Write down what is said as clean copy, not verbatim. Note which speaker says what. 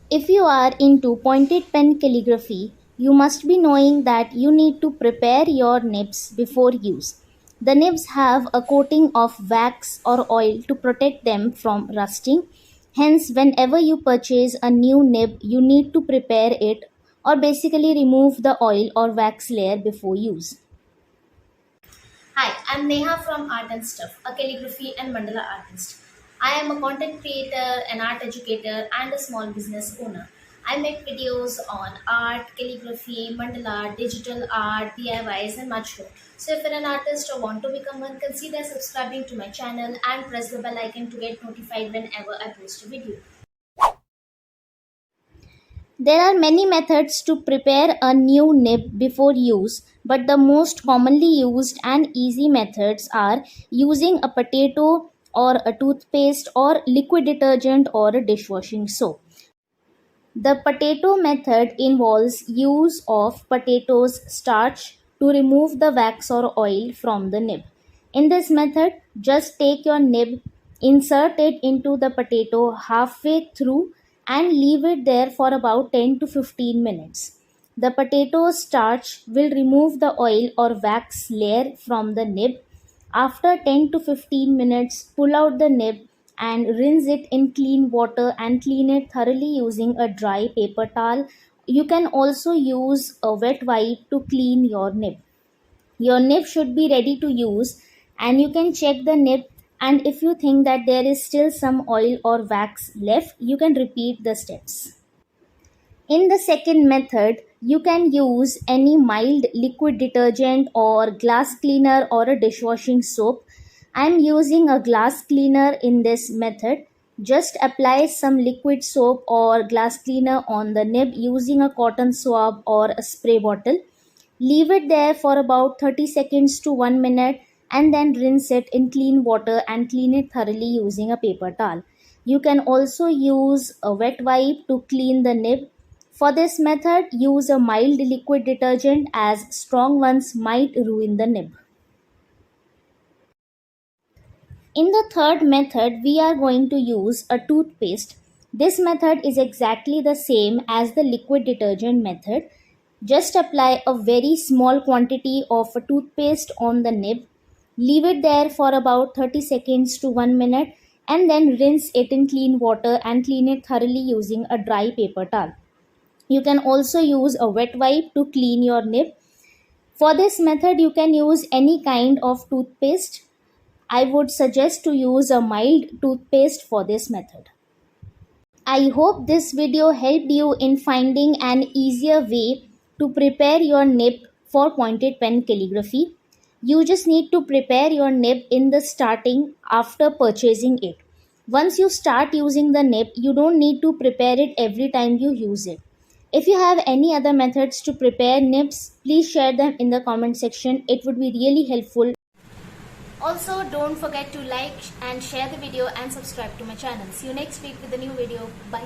Speaker 1: If you are into pointed pen calligraphy, you must be knowing that you need to prepare your nibs before use. The nibs have a coating of wax or oil to protect them from rusting. Hence, whenever you purchase a new nib, you need to prepare it or basically remove the oil or wax layer before use.
Speaker 2: Hi, I'm Neha from Art and Stuff, a calligraphy and mandala artist. I am a content creator, an art educator, and a small business owner. I make videos on art, calligraphy, mandala, digital art, DIYs, and much more. So, if you're an artist or want to become one, consider subscribing to my channel and press the bell icon to get notified whenever I post a video.
Speaker 1: There are many methods to prepare a new nib before use, but the most commonly used and easy methods are using a potato or a toothpaste or liquid detergent or a dishwashing soap. The potato method involves use of potatoes starch to remove the wax or oil from the nib. In this method, just take your nib, insert it into the potato halfway through and leave it there for about 10 to 15 minutes. The potato starch will remove the oil or wax layer from the nib. After 10 to 15 minutes, pull out the nib and rinse it in clean water and clean it thoroughly using a dry paper towel. You can also use a wet wipe to clean your nib. Your nib should be ready to use and you can check the nib, and if you think that there is still some oil or wax left, you can repeat the steps. In the second method, you can use any mild liquid detergent or glass cleaner or a dishwashing soap. I am using a glass cleaner in this method. Just apply some liquid soap or glass cleaner on the nib using a cotton swab or a spray bottle. Leave it there for about 30 seconds to 1 minute and then rinse it in clean water and clean it thoroughly using a paper towel. You can also use a wet wipe to clean the nib. For this method, use a mild liquid detergent as strong ones might ruin the nib. In the third method, we are going to use a toothpaste. This method is exactly the same as the liquid detergent method. Just apply a very small quantity of a toothpaste on the nib. Leave it there for about 30 seconds to 1 minute and then rinse it in clean water and clean it thoroughly using a dry paper towel. You can also use a wet wipe to clean your nib. For this method, you can use any kind of toothpaste. I would suggest to use a mild toothpaste for this method. I hope this video helped you in finding an easier way to prepare your nib for pointed pen calligraphy. You just need to prepare your nib in the starting after purchasing it. Once you start using the nib, you don't need to prepare it every time you use it. If you have any other methods to prepare nibs, please share them in the comment section. It would be really helpful.
Speaker 2: Also, don't forget to like and share the video and subscribe to my channel. See you next week with a new video. Bye.